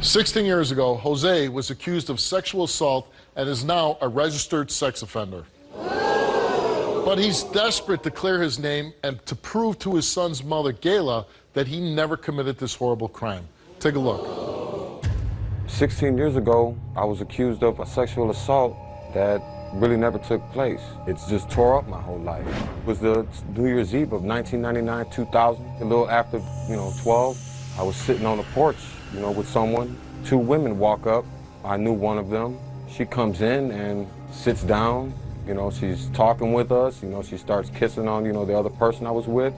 16 years ago, Jose was accused of sexual assault and is now a registered sex offender. But he's desperate to clear his name and to prove to his son's mother, Gayla, that he never committed this horrible crime. Take a look. 16 years ago, I was accused of a sexual assault that really never took place. It's just tore up my whole life. It was the New Year's Eve of 1999, 2000, a little after, 12. I was sitting on the porch, with someone. Two women walk up. I knew one of them. She comes in and sits down. She's talking with us. She starts kissing on, the other person I was with.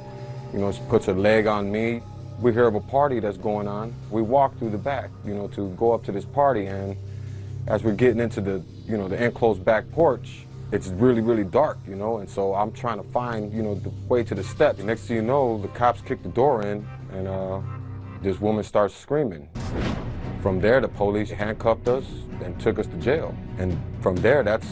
She puts her leg on me. We hear of a party that's going on. We walk through the back, to go up to this party. And as we're getting into the, the enclosed back porch, it's really, really dark, and so I'm trying to find, the way to the steps. Next thing you know, the cops kick the door in, and this woman starts screaming. From there, the police handcuffed us and took us to jail. And from there, that's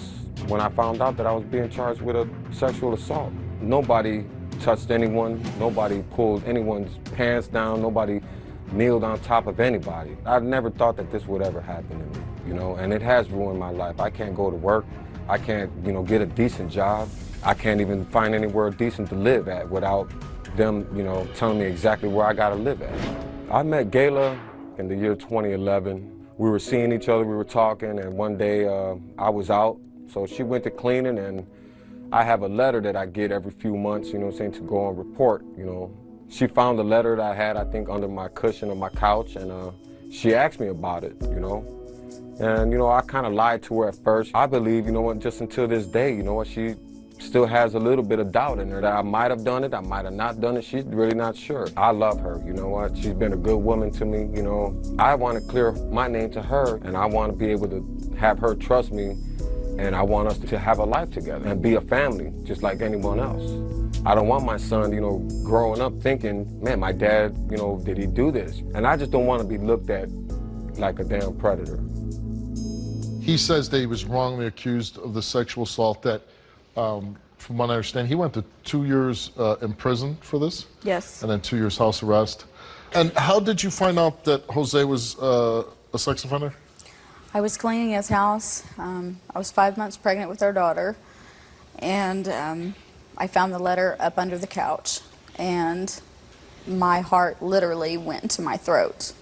when I found out that I was being charged with a sexual assault. Nobody touched anyone, nobody pulled anyone's pants down, nobody kneeled on top of anybody. I never thought that this would ever happen to me, and it has ruined my life. I can't go to work, I can't, get a decent job. I can't even find anywhere decent to live at without them, telling me exactly where I gotta live at. I met Gayla in the year 2011. We were seeing each other, we were talking, and one day I was out, so she went to cleaning, and I have a letter that I get every few months, saying to go and report, She found the letter that I had, I think, under my cushion on my couch, and she asked me about it, And, I kind of lied to her at first. I believe, just until this day, she still has a little bit of doubt in her that I might have done it, I might have not done it. She's really not sure. I love her, She's been a good woman to me, I want to clear my name to her, and I want to be able to have her trust me, and I want us to have a life together and be a family, just like anyone else. I don't want my son, growing up thinking, man, my dad, did he do this? And I just don't want to be looked at like a damn predator. He says that he was wrongly accused of the sexual assault that, from what I understand, he went to 2 years in prison for this? Yes. And then 2 years house arrest. And how did you find out that Jose was a sex offender? I was cleaning his house. I was 5 months pregnant with our daughter. And I found the letter up under the couch. And my heart literally went into my throat.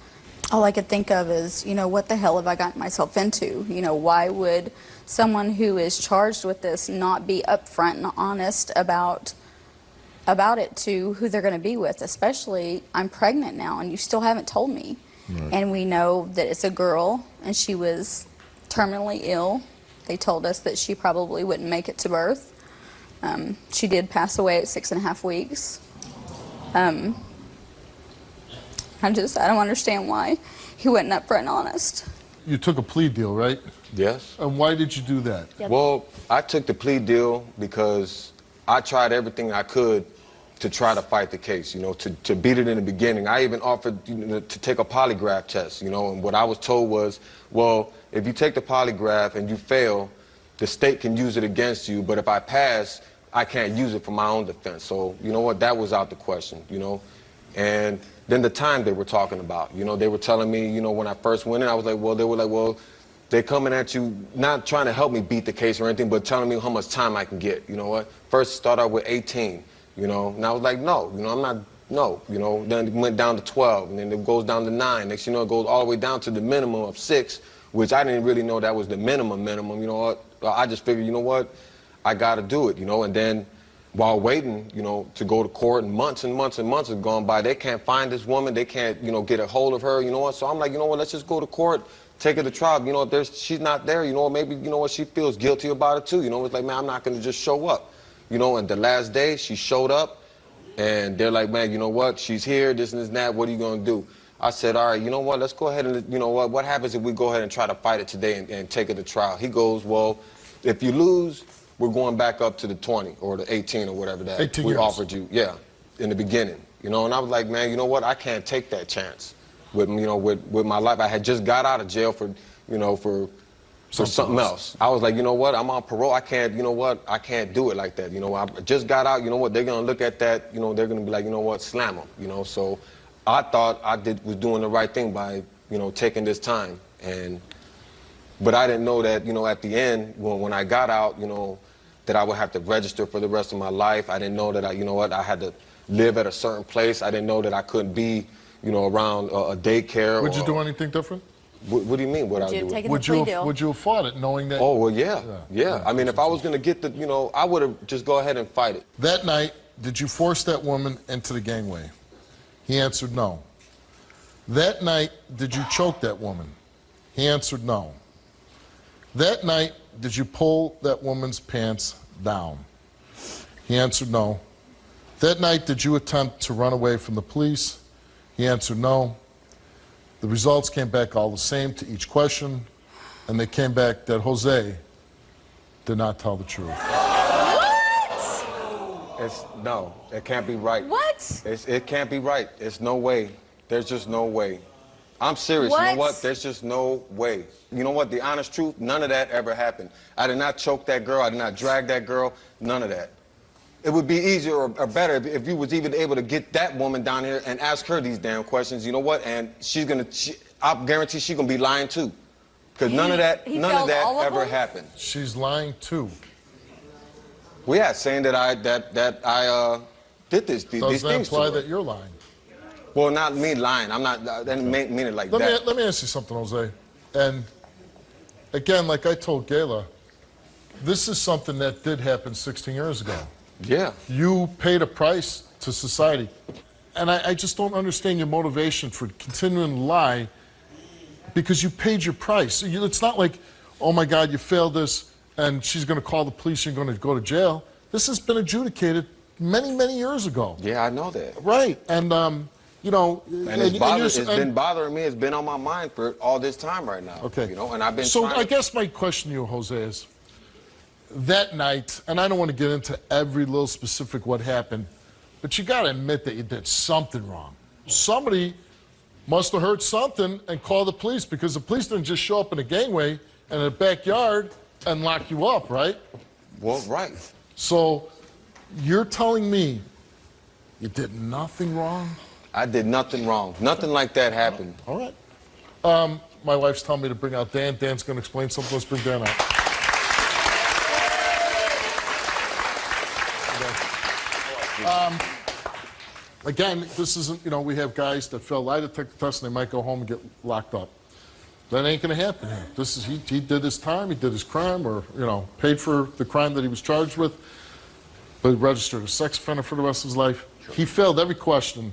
All I could think of is, what the hell have I gotten myself into? Why would someone who is charged with this not be upfront and honest about it to who they're going to be with? Especially, I'm pregnant now, and you still haven't told me. Right. And we know that it's a girl, and she was terminally ill. They told us that she probably wouldn't make it to birth. She did pass away at 6.5 weeks. I don't understand why he wasn't upfront and honest. You took a plea deal, right? Yes. And why did you do that? Yep. Well, I took the plea deal because I tried everything I could to try to fight the case, to beat it in the beginning. I even offered to take a polygraph test, and what I was told was, well, if you take the polygraph and you fail, the state can use it against you, but if I pass, I can't use it for my own defense. So, that was out the question, And then the time they were talking about, they were telling me, when I first went in, I was like, well, they're coming at you, not trying to help me beat the case or anything, but telling me how much time I can get, First start out with 18, and I was like, no, I'm not, no, then it went down to 12, and then it goes down to 9. Next, it goes all the way down to the minimum of 6, which I didn't really know that was the minimum, I just figured, I gotta do it, and then while waiting, to go to court, and months have gone by. They can't find this woman. They can't, get a hold of her, So I'm like, let's just go to court, take her to trial. She's not there, maybe, she feels guilty about it too. It's like, man, I'm not going to just show up. And the last day she showed up, and they're like, man, she's here, this and this and that. What are you going to do? I said, all right, let's go ahead and, what happens if we go ahead and try to fight it today and take her to trial? He goes, well, if you lose, we're going back up to the 20 or the 18 or whatever that 18 we years. offered you, in the beginning, And I was like, man, I can't take that chance with, with my life. I had just got out of jail for, for something else. I was like, I'm on parole. I can't, I can't do it like that. I just got out. They're gonna look at that. They're gonna be like, slam them. So I thought I was doing the right thing by taking this time. But I didn't know that, at the end, when I got out, that I would have to register for the rest of my life. I didn't know that I had to live at a certain place. I didn't know that I couldn't be, around a daycare. Would you do anything different? What do you mean? What I do? Would you have fought it knowing that? Oh, well, yeah. I mean, if I was going to get I would have just go ahead and fight it. That night, did you force that woman into the gangway? He answered no. That night, did you choke that woman? He answered no. That night, did you pull that woman's pants down? He answered no. That night, did you attempt to run away from the police? He answered no. The results came back all the same to each question, and they came back that Jose did not tell the truth. What? No, it can't be right. What? It can't be right. It's no way. There's just no way. I'm serious. What? You know what? There's just no way. You know what? The honest truth, none of that ever happened. I did not choke that girl. I did not drag that girl. None of that. It would be easier or better if you was even able to get that woman down here and ask her these damn questions. You know what? And I guarantee she's gonna be lying too, because none of that ever happened. She's lying too. Well, yeah, saying that I did these things. Does that imply that you're lying? Well, not me lying. I'm not. I didn't mean it like that. Let me ask you something, Jose. And again, like I told Gayla, this is something that did happen 16 years ago. Yeah. You paid a price to society. And I just don't understand your motivation for continuing to lie, because you paid your price. It's not like, oh my God, you failed this and she's going to call the police, you're going to go to jail. This has been adjudicated many, many years ago. Yeah, I know that. Right. And, and it's been bothering me. It's been on my mind for all this time right now. Okay. And I've been So I guess my question to you, Jose, is that night, and I don't want to get into every little specific what happened, but you got to admit that you did something wrong. Somebody must have heard something and called the police, because the police didn't just show up in a gangway and in a backyard and lock you up, right? Well, right. So you're telling me you did nothing wrong? I did nothing wrong. Nothing like that happened. All right. My wife's telling me to bring out Dan. Dan's going to explain something. Let's bring Dan out. Again, this isn't, we have guys that fail lie detector tests and they might go home and get locked up. That ain't going to happen here. This is, he did his time, he did his crime, or, paid for the crime that he was charged with, but he registered a sex offender for the rest of his life. Sure. He failed every question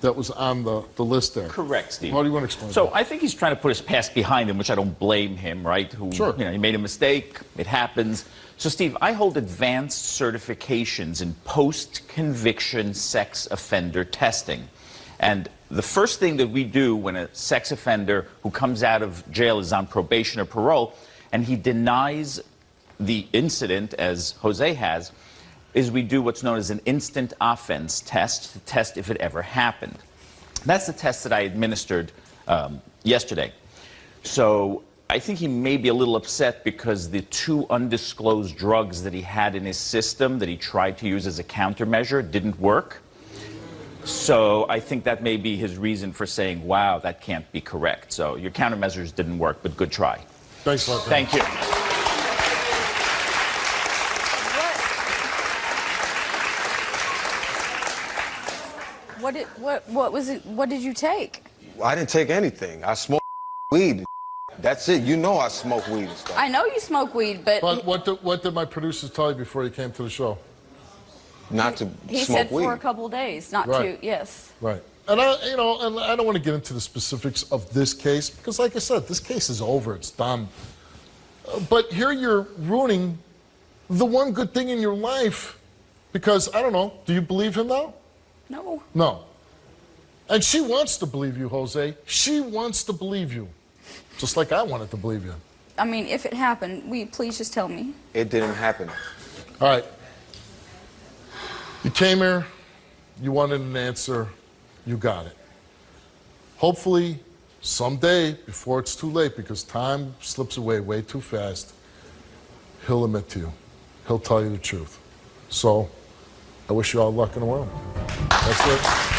that was on the list there. Correct, Steve. How do you want to explain So that? I think he's trying to put his past behind him, which I don't blame him, right? Sure. He made a mistake. It happens. So, Steve, I hold advanced certifications in post-conviction sex offender testing. And the first thing that we do when a sex offender who comes out of jail is on probation or parole, and he denies the incident, as Jose has, is we do what's known as an instant offense test to test if it ever happened. That's the test that I administered yesterday. So I think he may be a little upset because the 2 undisclosed drugs that he had in his system that he tried to use as a countermeasure didn't work. So I think that may be his reason for saying, wow, that can't be correct. So your countermeasures didn't work, but good try. Thanks a lot. Thank you. What did you take? I didn't take anything. I smoked weed. That's it. You know I smoke weed and stuff. I know you smoke weed, but what did my producers tell you before you came to the show? Not to he smoke said weed. for a couple days, not Right. to. Yes. Right. And I don't want to get into the specifics of this case, because like I said, this case is over, it's done. But here you're ruining the one good thing in your life, because, I don't know, do you believe him now? No. No. And she wants to believe you, Jose. She wants to believe you, just like I wanted to believe you. I mean, if it happened, will you please just tell me? It didn't happen. All right. You came here, you wanted an answer, you got it. Hopefully, someday, before it's too late, because time slips away way too fast, he'll admit to you. He'll tell you the truth. So, I wish you all luck in the world. That's it.